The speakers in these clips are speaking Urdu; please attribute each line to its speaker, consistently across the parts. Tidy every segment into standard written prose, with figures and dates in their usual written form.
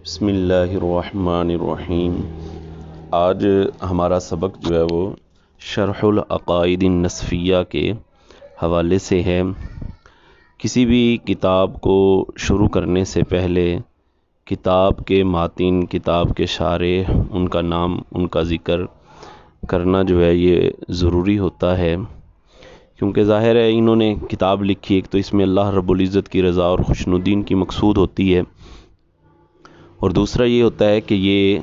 Speaker 1: بسم اللہ الرحمن الرحیم۔ آج ہمارا سبق جو ہے وہ شرح العقائد النصفیہ کے حوالے سے ہے۔ کسی بھی کتاب کو شروع کرنے سے پہلے کتاب کے ماتن، کتاب کے شارح، ان کا نام، ان کا ذکر کرنا جو ہے یہ ضروری ہوتا ہے، کیونکہ ظاہر ہے انہوں نے کتاب لکھی، ایک تو اس میں اللہ رب العزت کی رضا اور خوشنودی کی مقصود ہوتی ہے، اور دوسرا یہ ہوتا ہے کہ یہ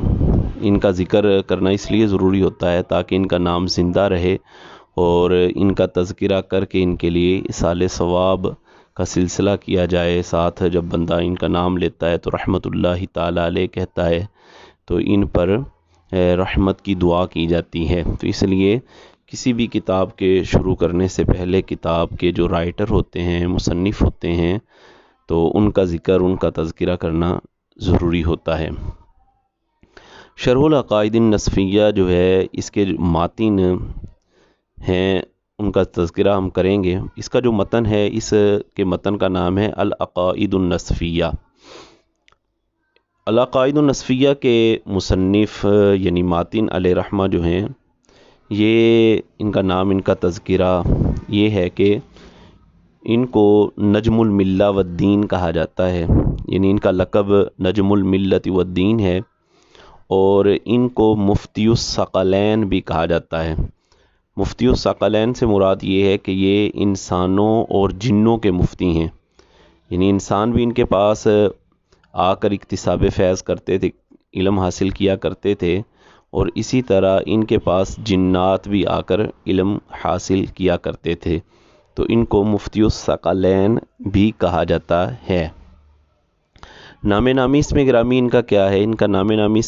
Speaker 1: ان کا ذکر کرنا اس لیے ضروری ہوتا ہے تاکہ ان کا نام زندہ رہے اور ان کا تذکرہ کر کے ان کے لیے ایصال ثواب کا سلسلہ کیا جائے۔ ساتھ جب بندہ ان کا نام لیتا ہے تو رحمت اللہ تعالی علیہ کہتا ہے تو ان پر رحمت کی دعا کی جاتی ہے۔ تو اس لیے کسی بھی کتاب کے شروع کرنے سے پہلے کتاب کے جو رائٹر ہوتے ہیں، مصنف ہوتے ہیں، تو ان کا ذکر، ان کا تذکرہ کرنا ضروری ہوتا ہے۔ شرح العقائد النصفیہ جو ہے، اس کے ماتن ہیں، ان کا تذکرہ ہم کریں گے۔ اس کا جو متن ہے، اس کے متن کا نام ہے العقائد النصفیہ۔ العقائد النصفیہ کے مصنف یعنی ماتن علیہ رحمہ جو ہیں، یہ ان کا نام، ان کا تذکرہ یہ ہے کہ ان کو نجم الملہ والدین کہا جاتا ہے، یعنی ان کا لقب نجم الملت والدین ہے، اور ان کو مفتی الثقلین بھی کہا جاتا ہے۔ مفتی الثقلین سے مراد یہ ہے کہ یہ انسانوں اور جنوں کے مفتی ہیں، یعنی انسان بھی ان کے پاس آ کر اکتساب فیض کرتے تھے، علم حاصل کیا کرتے تھے، اور اسی طرح ان کے پاس جنات بھی آ کر علم حاصل کیا کرتے تھے، تو ان کو مفتی الثقلین بھی کہا جاتا ہے۔ نام نامی اسم گرامی ان کا کیا ہے؟ ان کا نام نامی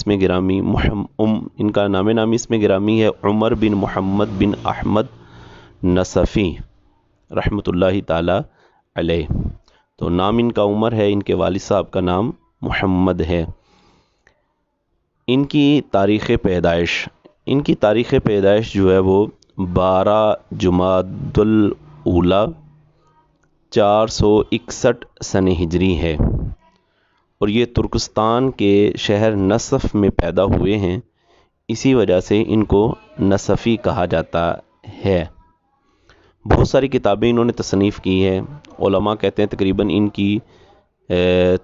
Speaker 1: اسم گرامی ہے عمر بن محمد بن احمد نصفی رحمۃ اللہ تعالی علیہ۔ تو نام ان کا عمر ہے، ان کے والد صاحب کا نام محمد ہے۔ ان کی تاریخ پیدائش جو ہے وہ 12 جمادی الاولیٰ 461 سن ہجری ہے، اور یہ ترکستان کے شہر نصف میں پیدا ہوئے ہیں، اسی وجہ سے ان کو نصفی کہا جاتا ہے۔ بہت ساری کتابیں انہوں نے تصنیف کی ہے۔ علماء کہتے ہیں تقریباً ان کی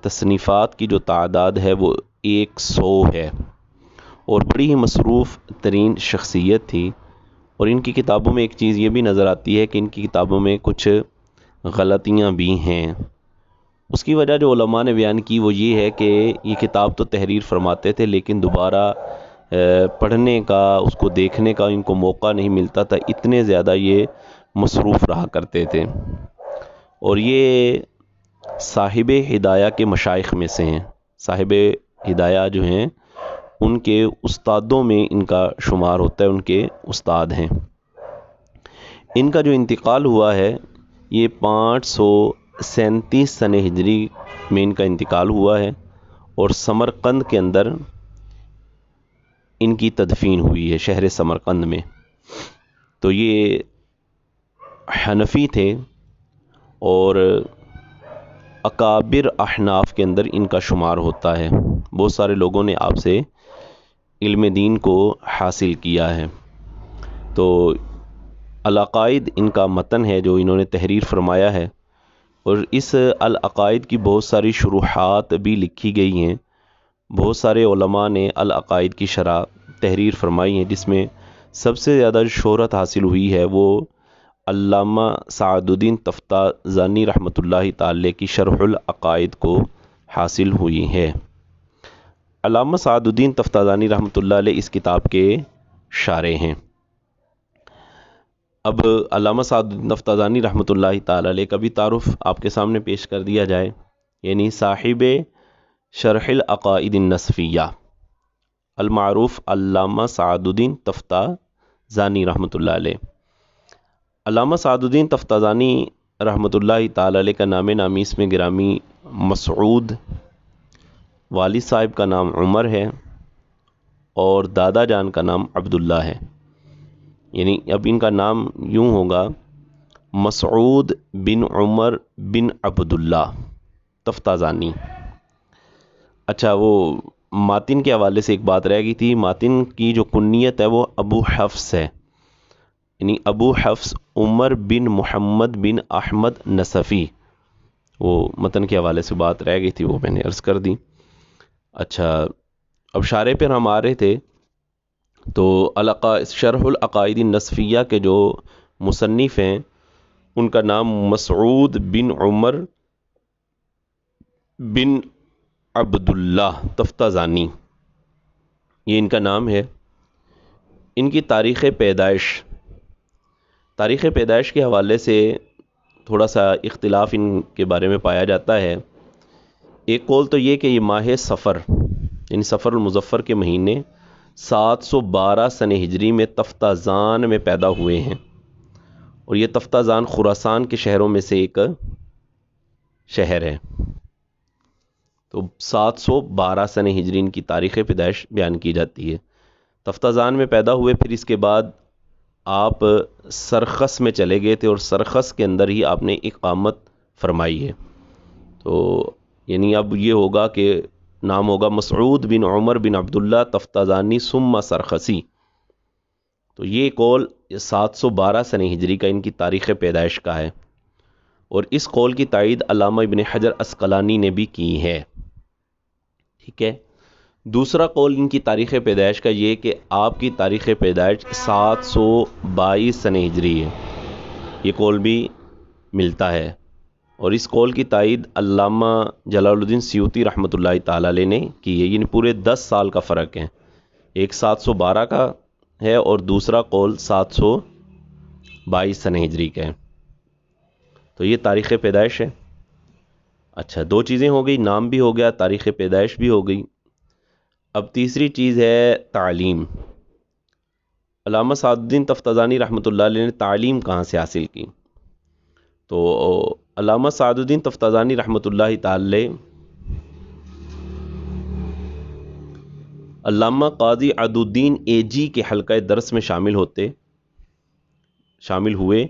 Speaker 1: تصنیفات کی جو تعداد ہے وہ 100 ہے، اور بڑی ہی مصروف ترین شخصیت تھی۔ اور ان کی کتابوں میں ایک چیز یہ بھی نظر آتی ہے کہ ان کی کتابوں میں کچھ غلطیاں بھی ہیں۔ اس کی وجہ جو علماء نے بیان کی وہ یہ ہے کہ یہ کتاب تو تحریر فرماتے تھے، لیکن دوبارہ پڑھنے کا، اس کو دیکھنے کا ان کو موقع نہیں ملتا تھا، اتنے زیادہ یہ مصروف رہا کرتے تھے۔ اور یہ صاحب ہدایہ کے مشائخ میں سے ہیں، صاحب ہدایہ جو ہیں ان کے استادوں میں ان کا شمار ہوتا ہے، ان کے استاد ہیں۔ ان کا جو انتقال ہوا ہے یہ 537 سن ہجری میں ان کا انتقال ہوا ہے، اور سمرقند کے اندر ان کی تدفین ہوئی ہے، شہر سمرقند میں۔ تو یہ حنفی تھے، اور اکابر احناف کے اندر ان کا شمار ہوتا ہے۔ بہت سارے لوگوں نے آپ سے علم دین کو حاصل کیا ہے۔ تو العقائد ان کا متن ہے جو انہوں نے تحریر فرمایا ہے، اور اس العقائد کی بہت ساری شروحات بھی لکھی گئی ہیں۔ بہت سارے علماء نے العقائد کی شرح تحریر فرمائی ہیں، جس میں سب سے زیادہ شہرت حاصل ہوئی ہے وہ علامہ سعد الدین تفتازانی رحمۃ اللہ تعالی کی شرح العقائد کو حاصل ہوئی ہے۔ علامہ سعد الدین تفتازانی رحمۃ اللہ علیہ اس کتاب کے شارح ہیں۔ اب علامہ سعد الدین تفتازانی رحمۃ اللہ تعالی علیہ کا بھی تعارف آپ کے سامنے پیش کر دیا جائے، یعنی صاحب شرح العقائد النصفیہ المعروف علامہ سعد الدین تفتازانی رحمۃ اللہ علیہ۔ علامہ سعد الدین تفتازانی رحمۃ اللہ تعالی علیہ کا نام نامی اسم گرامی مسعود، والد صاحب کا نام عمر ہے، اور دادا جان کا نام عبداللہ ہے، یعنی اب ان کا نام یوں ہوگا مسعود بن عمر بن عبداللہ تفتازانی۔ اچھا، وہ ماتن کے حوالے سے ایک بات رہ گئی تھی. ماتن کی جو کنیت ہے وہ ابو حفص ہے، یعنی ابو حفص عمر بن محمد بن احمد نصفی. وہ متن کے حوالے سے بات رہ گئی تھی، وہ میں نے عرض کر دی. اچھا، اب شارح پر ہم آ رہے تھے. تو شرح العقائد النصفیہ کے جو مصنف ہیں ان کا نام مسعود بن عمر بن عبداللہ تفتازانی، یہ ان کا نام ہے. ان کی تاریخ پیدائش کے حوالے سے تھوڑا سا اختلاف ان کے بارے میں پایا جاتا ہے. ایک قول تو یہ کہ یہ ماہ صفر یعنی صفر المظفر کے مہینے 712 سن ہجری میں تفتازان میں پیدا ہوئے ہیں، اور یہ تفتازان خراسان کے شہروں میں سے ایک شہر ہے. تو 712 سن ہجری ان کی تاریخ پیدائش بیان کی جاتی ہے. تفتازان میں پیدا ہوئے، پھر اس کے بعد آپ سرخس میں چلے گئے تھے، اور سرخس کے اندر ہی آپ نے اقامت فرمائی ہے. تو یعنی اب یہ ہوگا کہ نام ہوگا مسعود بن عمر بن عبداللہ تفتازانی ثم سرخسی. تو یہ قول 712 سن ہجری کا ان کی تاریخ پیدائش کا ہے، اور اس قول کی تائید علامہ ابن حجر عسقلانی نے بھی کی ہے. ٹھیک ہے. دوسرا قول ان کی تاریخ پیدائش کا یہ کہ آپ کی تاریخ پیدائش 722 سن ہجری ہے، یہ قول بھی ملتا ہے. اور اس قول کی تائید علامہ جلال الدین سیوطی رحمۃ اللہ تعالی علیہ نے کی ہے. یعنی پورے 10 سال کا فرق ہے، ایک 712 کا ہے اور دوسرا قول 722 سن ہجری کا ہے. تو یہ تاریخ پیدائش ہے. اچھا، دو چیزیں ہو گئی، نام بھی ہو گیا، تاریخ پیدائش بھی ہو گئی. اب تیسری چیز ہے تعلیم. علامہ سعد الدین تفتازانی رحمۃ اللہ علیہ نے تعلیم کہاں سے حاصل کی؟ تو علامہ سعد الدین تفتازانی رحمۃ اللہ تعالی علامہ قاضی عدو الدین اے جی کے حلقہ درس میں شامل ہوئے.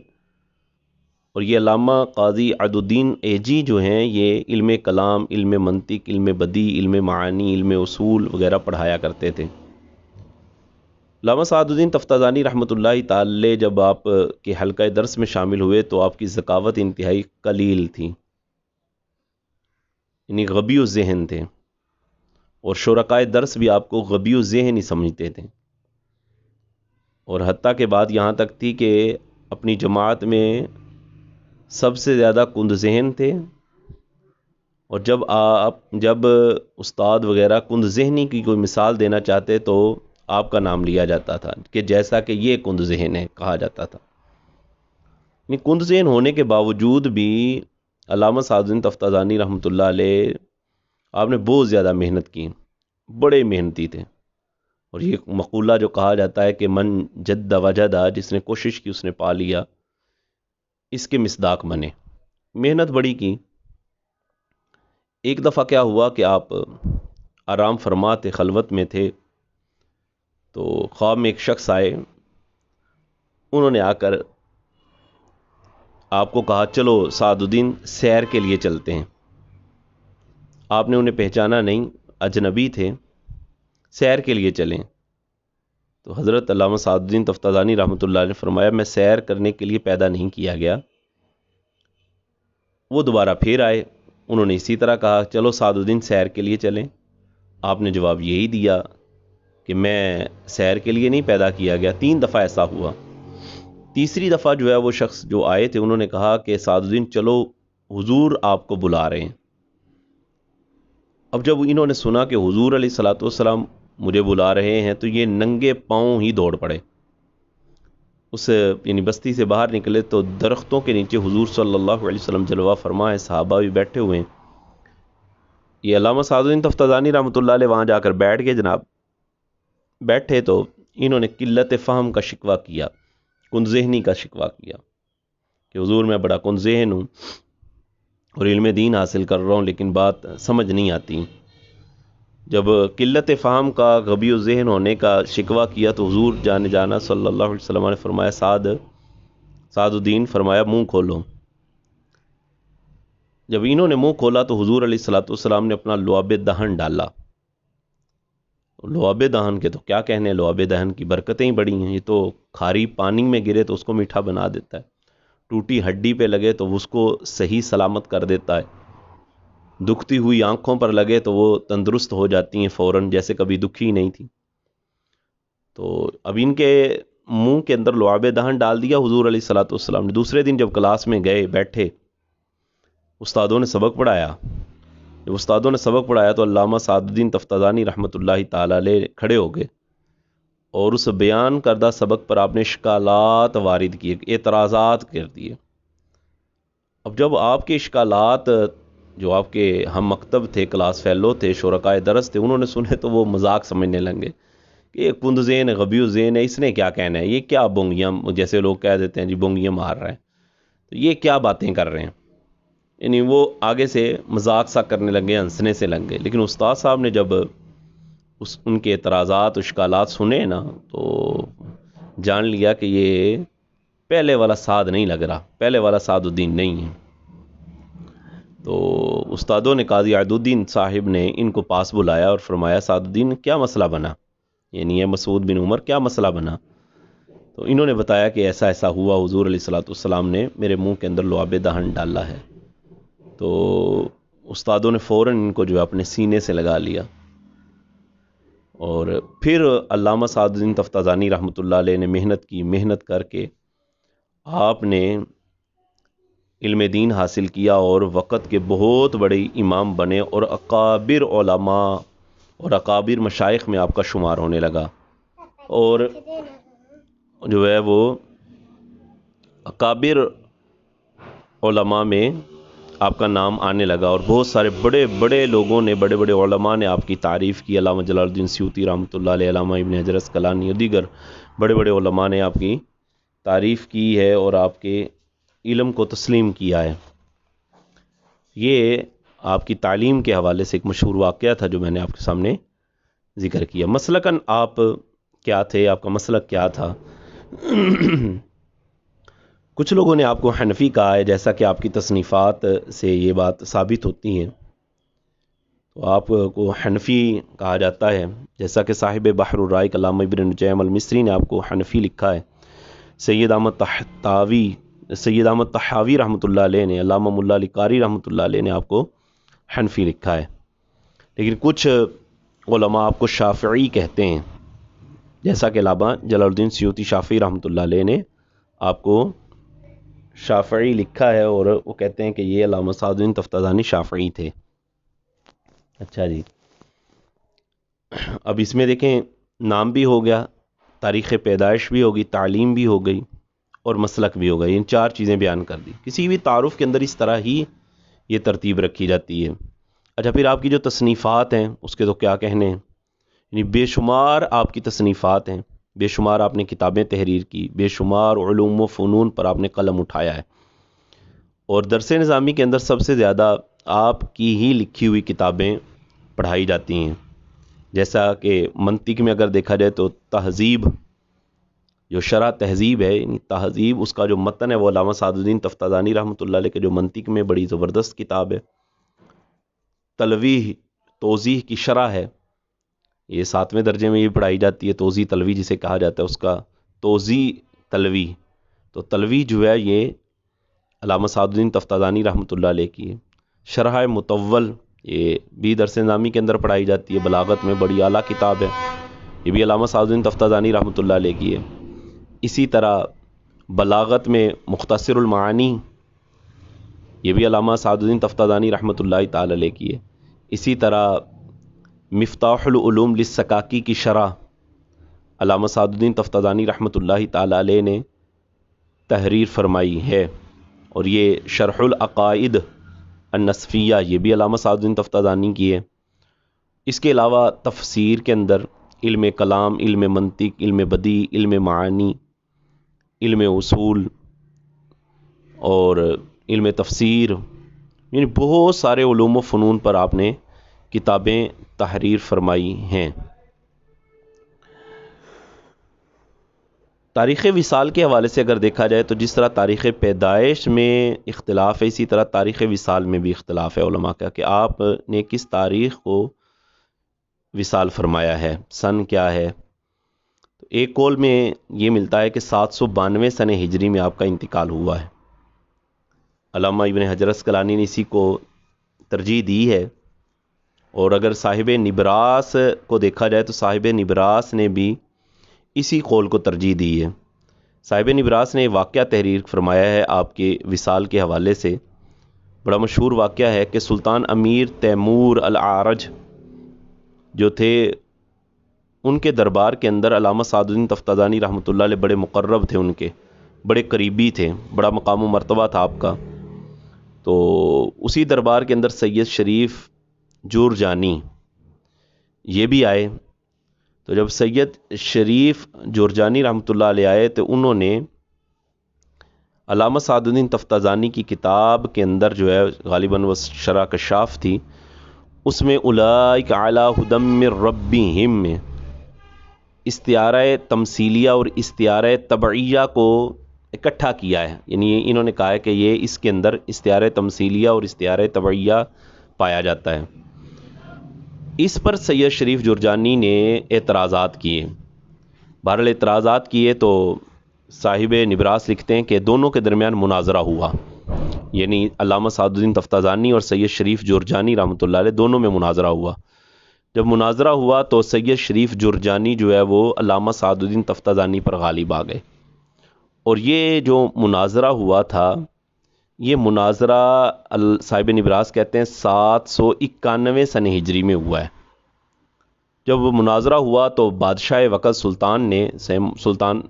Speaker 1: اور یہ علامہ قاضی عدو الدین اے جی جو ہیں یہ علم کلام، علم منطق، علم بدیع، علم معانی، علم اصول وغیرہ پڑھایا کرتے تھے. علامہ سعد الدین تفتازانی رحمۃ اللہ تعالی جب آپ کے حلقہ درس میں شامل ہوئے تو آپ کی ذکاوت انتہائی قلیل تھی، یعنی غبی الذہن تھے، اور شرکائے درس بھی آپ کو غبی الذہن ہی سمجھتے تھے. اور حتیٰ کہ بات یہاں تک تھی کہ اپنی جماعت میں سب سے زیادہ کند ذہن تھے، اور جب استاد وغیرہ کند ذہنی کی کوئی مثال دینا چاہتے تو آپ کا نام لیا جاتا تھا کہ جیسا کہ یہ کند ذہن ہے کہا جاتا تھا. یعنی کند ذہن ہونے کے باوجود بھی علامہ سعد الدین تفتازانی رحمۃ اللہ علیہ آپ نے بہت زیادہ محنت کی، بڑے محنتی تھے. اور یہ مقولہ جو کہا جاتا ہے کہ من جد وجدہ، جس نے کوشش کی اس نے پا لیا، اس کے مصداق بنے. محنت بڑی کی. ایک دفعہ کیا ہوا کہ آپ آرام فرما تھے، خلوت میں تھے، تو خواب میں ایک شخص آئے. انہوں نے آ کر آپ کو کہا چلو سعد الدین سیر کے لیے چلتے ہیں. آپ نے انہیں پہچانا نہیں، اجنبی تھے. سیر کے لیے چلیں. تو حضرت علامہ سعد الدین تفتازانی رحمۃ اللہ علیہ نے فرمایا میں سیر کرنے کے لیے پیدا نہیں کیا گیا. وہ دوبارہ پھر آئے، انہوں نے اسی طرح کہا چلو سعد الدین سیر کے لیے چلیں. آپ نے جواب یہی دیا کہ میں سیر کے لیے نہیں پیدا کیا گیا. 3 دفعہ ایسا ہوا. تیسری دفعہ جو ہے وہ شخص جو آئے تھے انہوں نے کہا کہ سعد الدین چلو حضور آپ کو بلا رہے ہیں. اب جب انہوں نے سنا کہ حضور علیہ الصلوۃ والسلام مجھے بلا رہے ہیں تو یہ ننگے پاؤں ہی دوڑ پڑے. یعنی بستی سے باہر نکلے تو درختوں کے نیچے حضور صلی اللہ علیہ وسلم جلوہ فرما ہے، صحابہ بھی بیٹھے ہوئے ہیں. یہ علامہ سعد الدین تفتازانی رحمۃ اللہ علیہ وہاں جا کر بیٹھ گئے. جناب بیٹھے تو انہوں نے قلت فہم کا شکوہ کیا، کن ذہنی کا شکوہ کیا کہ حضور میں بڑا کن ذہن ہوں اور علم دین حاصل کر رہا ہوں لیکن بات سمجھ نہیں آتی. جب قلت فہم کا، غبی الذہن ہونے کا شکوہ کیا تو حضور جانا صلی اللہ علیہ وسلم نے فرمایا سعد الدین، فرمایا منہ کھولو. جب انہوں نے منہ کھولا تو حضور علیہ الصلوۃ والسلام نے اپنا لعاب دہن ڈالا. لعاب دہن کے تو کیا کہنے, لعاب دہن کی برکتیں ہی بڑی ہیں. یہ تو کھاری پانی میں گرے تو اس کو میٹھا بنا دیتا ہے, ٹوٹی ہڈی پہ لگے تو اس کو صحیح سلامت کر دیتا ہے, دکھتی ہوئی آنکھوں پر لگے تو وہ تندرست ہو جاتی ہیں فوراً, جیسے کبھی دکھی ہی نہیں تھی. تو اب ان کے منہ کے اندر لعاب دہن ڈال دیا حضور علیہ الصلوۃ والسلام نے. دوسرے دن جب کلاس میں گئے, بیٹھے, استادوں نے سبق پڑھایا. جب استادوں نے سبق پڑھایا تو علامہ سعد الدین تفتازانی رحمۃ اللہ تعالی علیہ کھڑے ہو گئے اور اس بیان کردہ سبق پر آپ نے اشکالات وارد کیے, اعتراضات کر دیے. اب جب آپ کے اشکالات, جو آپ کے ہم مکتب تھے, کلاس فیلو تھے, شرکائے درس تھے, انہوں نے سنے تو وہ مذاق سمجھنے لگے کہ یہ کند ذہن ہے, غبی ذہن ہے, اس نے کیا کہنا ہے, یہ کیا بونگیاں, جیسے لوگ کہہ دیتے ہیں جی بونگیاں مار رہے ہیں, تو یہ کیا باتیں کر رہے ہیں. یعنی وہ آگے سے مذاق سا کرنے لگے, ہنسنے سے لگ گئے. لیکن استاد صاحب نے جب ان کے اعتراضات, اشکالات سنے نا, تو جان لیا کہ یہ پہلے والا سعد نہیں لگ رہا, پہلے والا سعد الدین نہیں ہے. تو استادوں نے, قاضی عہد الدین صاحب نے ان کو پاس بلایا اور فرمایا سعد الدین کیا مسئلہ بنا, یعنی یہ مسعود بن عمر کیا مسئلہ بنا. تو انہوں نے بتایا کہ ایسا ایسا ہوا, حضور علیہ الصلوۃ والسلام نے میرے منہ کے اندر لعاب دہن ڈالا ہے. تو استادوں نے فوراً ان کو جو ہے اپنے سینے سے لگا لیا. اور پھر علامہ سعد الدین تفتازانی رحمۃ اللہ علیہ نے محنت کی, محنت کر کے آپ نے علم دین حاصل کیا اور وقت کے بہت بڑے امام بنے, اور اکابر علماء اور اکابر مشائخ میں آپ کا شمار ہونے لگا. اور جو ہے وہ اکابر علماء میں آپ کا نام آنے لگا, اور بہت سارے بڑے بڑے لوگوں نے, بڑے بڑے علماء نے آپ کی تعریف کی. علامہ جلال الدین سیوطی رحمۃ اللہ علیہ, علامہ ابن حجر عسقلانی اور دیگر بڑے بڑے علماء نے آپ کی تعریف کی ہے اور آپ کے علم کو تسلیم کیا ہے. یہ آپ کی تعلیم کے حوالے سے ایک مشہور واقعہ تھا جو میں نے آپ کے سامنے ذکر کیا. مسلکاً آپ کیا تھے, آپ کا مسلک کیا تھا. کچھ لوگوں نے آپ کو حنفی کہا ہے, جیسا کہ آپ کی تصنیفات سے یہ بات ثابت ہوتی ہے. تو آپ کو حنفی کہا جاتا ہے, جیسا کہ صاحب بحر الرائق علامہ ابن نجیم المصری نے آپ کو حنفی لکھا ہے. سید احمد طحاوی رحمۃ اللہ علیہ نے, علامہ ملا علی قاری رحمۃ اللہ علیہ نے آپ کو حنفی لکھا ہے. لیکن کچھ علماء آپ کو شافعی کہتے ہیں, جیسا کہ علامہ جلال الدین سیوطی شافعی رحمۃ اللہ علیہ نے آپ کو شافعی لکھا ہے, اور وہ کہتے ہیں کہ یہ علامہ سعد الدین تفتازانی شافعی تھے. اچھا جی, اب اس میں دیکھیں نام بھی ہو گیا, تاریخ پیدائش بھی ہوگی, تعلیم بھی ہو گئی, اور مسلک بھی ہو گئی. ان چار چیزیں بیان کر دی. کسی بھی تعارف کے اندر اس طرح ہی یہ ترتیب رکھی جاتی ہے. اچھا, پھر آپ کی جو تصنیفات ہیں اس کے تو کیا کہنے ہیں, یعنی بے شمار آپ کی تصنیفات ہیں, بے شمار آپ نے کتابیں تحریر کی, بے شمار علوم و فنون پر آپ نے قلم اٹھایا ہے. اور درس نظامی کے اندر سب سے زیادہ آپ کی ہی لکھی ہوئی کتابیں پڑھائی جاتی ہیں. جیسا کہ منطق میں اگر دیکھا جائے تو تہذیب, جو شرح تہذیب ہے, یعنی تہذیب اس کا جو متن ہے وہ علامہ سعد الدین تفتازانی رحمۃ اللہ علیہ کے جو منطق میں بڑی زبردست کتاب ہے. تلویح, توضیح کی شرح ہے, یہ 7ویں درجے میں یہ پڑھائی جاتی ہے. توضیح تلویح جسے کہا جاتا ہے, اس کا توضیح تلویح. تو تلویح جو ہے یہ علامہ سعد الدین تفتازانی رحمۃ اللہ علیہ کی ہے. شرح مطول یہ بھی درس نظامی کے اندر پڑھائی جاتی ہے, بلاغت میں بڑی اعلیٰ کتاب ہے, یہ بھی علامہ سعد الدین تفتازانی رحمۃ اللہ علیہ کی ہے. اسی طرح بلاغت میں مختصر المعانی, یہ بھی علامہ سعد الدین تفتازانی رحمۃ اللہ تعالی علیہ کی ہے. اسی طرح مفتاح العلوم للسکاکی کی شرح علامہ سعد الدین تفتازانی رحمۃ اللہ تعالی علیہ نے تحریر فرمائی ہے. اور یہ شرح العقائد النصفیہ, یہ بھی علامہ سعد الدین تفتازانی کی ہے. اس کے علاوہ تفسیر کے اندر علم کلام, علم منطق, علم بدیع, علم معانی, علم اصول اور علم تفسیر, یعنی بہت سارے علوم و فنون پر آپ نے کتابیں تحریر فرمائی ہیں. تاریخ وصال کے حوالے سے اگر دیکھا جائے تو جس طرح تاریخ پیدائش میں اختلاف ہے، اسی طرح تاریخ وصال میں بھی اختلاف ہے علماء کا کہ آپ نے کس تاریخ کو وصال فرمایا ہے، سن کیا ہے۔ تو ایک قول میں یہ ملتا ہے کہ 792 سن ہجری میں آپ کا انتقال ہوا ہے۔ علامہ ابن حجر اسقلانی نے اسی کو ترجیح دی ہے، اور اگر صاحب نبراس کو دیکھا جائے تو صاحب نبراس نے بھی اسی قول کو ترجیح دی ہے۔ صاحب نبراس نے واقعہ تحریر فرمایا ہے آپ کے وصال کے حوالے سے، بڑا مشہور واقعہ ہے کہ سلطان امیر تیمور العارج جو تھے، ان کے دربار کے اندر علامہ سعد الدین تفتازانی رحمۃ اللہ علیہ بڑے مقرب تھے، ان کے بڑے قریبی تھے، بڑا مقام و مرتبہ تھا آپ کا۔ تو اسی دربار کے اندر سید شریف جورجانی یہ بھی آئے۔ تو جب سید شریف جورجانی رحمۃ اللہ علیہ آئے تو انہوں نے علامہ سعد الدین تفتازانی کی کتاب کے اندر جو ہے غالباً وہ شرح کشاف تھی، اس میں اولئک علی ھدی من ربہم میں استعارہ تمثیلیہ اور استعارہ تبعیہ کو اکٹھا کیا ہے، یعنی انہوں نے کہا ہے کہ یہ اس کے اندر استعارہ تمثیلیہ اور استعارہ تبعیہ پایا جاتا ہے۔ اس پر سید شریف جرجانی نے اعتراضات کیے، بہرحال اعتراضات کیے تو صاحب نبراس لکھتے ہیں کہ دونوں کے درمیان مناظرہ ہوا، یعنی علامہ سعد الدین تفتازانی اور سید شریف جرجانی رحمۃ اللہ علیہ دونوں میں مناظرہ ہوا۔ جب مناظرہ ہوا تو سید شریف جرجانی جو ہے وہ علامہ سعد الدین تفتازانی پر غالب آ گئے، اور یہ جو مناظرہ ہوا تھا، یہ مناظرہ صاحب نبراس کہتے ہیں 791 سن ہجری میں ہوا ہے۔ جب وہ مناظرہ ہوا تو بادشاہ وقت سلطان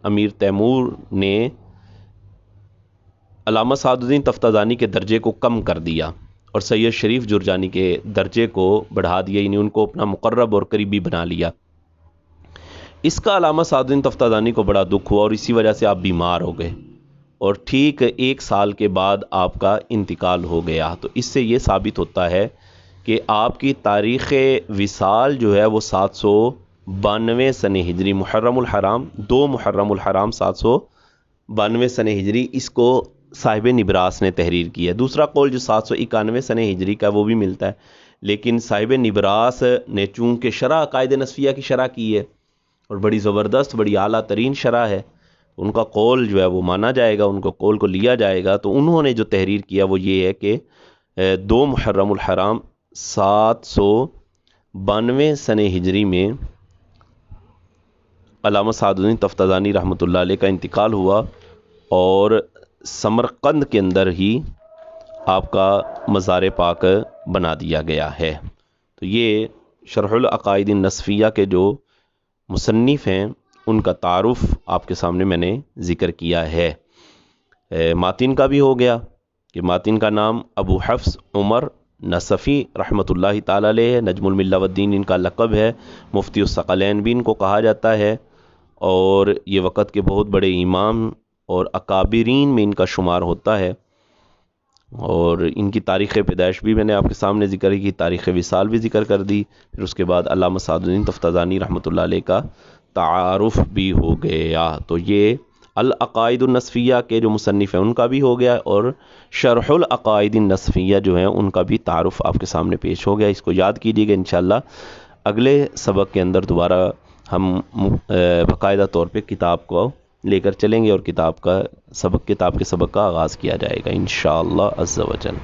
Speaker 1: امیر تیمور نے علامہ سعد الدین تفتازانی کے درجے کو کم کر دیا اور سید شریف جرجانی کے درجے کو بڑھا دیا، یعنی ان کو اپنا مقرب اور قریبی بنا لیا۔ اس کا علامہ سعد الدین تفتازانی کو بڑا دکھ ہوا، اور اسی وجہ سے آپ بیمار ہو گئے، اور ٹھیک 1 سال کے بعد آپ کا انتقال ہو گیا۔ تو اس سے یہ ثابت ہوتا ہے کہ آپ کی تاریخ وصال جو ہے وہ 792 سن ہجری محرم الحرام 2 محرم الحرام 792 سن ہجری، اس کو صاحب نبراس نے تحریر کی ہے۔ دوسرا قول جو 791 سن ہجری کا وہ بھی ملتا ہے، لیکن صاحب نبراس نے چونکہ شرح عقائد نصفیہ کی شرح کی ہے اور بڑی زبردست بڑی اعلیٰ ترین شرح ہے، ان کا قول جو ہے وہ مانا جائے گا، ان کو قول کو لیا جائے گا۔ تو انہوں نے جو تحریر کیا وہ یہ ہے کہ 2 محرم الحرام 792 سن ہجری میں علامہ سعد الدین تفتازانی رحمۃ اللہ علیہ کا انتقال ہوا، اور سمرقند کے اندر ہی آپ کا مزار پاک بنا دیا گیا ہے۔ تو یہ شرح العقائد النصفیہ کے جو مصنف ہیں ان کا تعارف آپ کے سامنے میں نے ذکر کیا ہے۔ ماتن کا بھی ہو گیا کہ ماتن کا نام ابو حفص عمر نصفی رحمۃ اللہ تعالی علیہ ہے، نجم الملہ والدین ان کا لقب ہے، مفتی الثقلین بھی ان کو کہا جاتا ہے، اور یہ وقت کے بہت بڑے امام اور اکابرین میں ان کا شمار ہوتا ہے۔ اور ان کی تاریخ پیدائش بھی میں نے آپ کے سامنے ذکر کی، تاریخ وصال بھی ذکر کر دی، پھر اس کے بعد علامہ سعد الدین تفتازانی رحمۃ اللہ علیہ کا تعارف بھی ہو گیا۔ تو یہ العقائد النصفیہ کے جو مصنف ہیں ان کا بھی ہو گیا، اور شرح العقائد النصفیہ جو ہیں ان کا بھی تعارف آپ کے سامنے پیش ہو گیا۔ اس کو یاد کیجیے گا، انشاءاللہ اگلے سبق کے اندر دوبارہ ہم باقاعدہ طور پہ کتاب کو لے کر چلیں گے، اور کتاب کے سبق کا آغاز کیا جائے گا انشاءاللہ عز و جل۔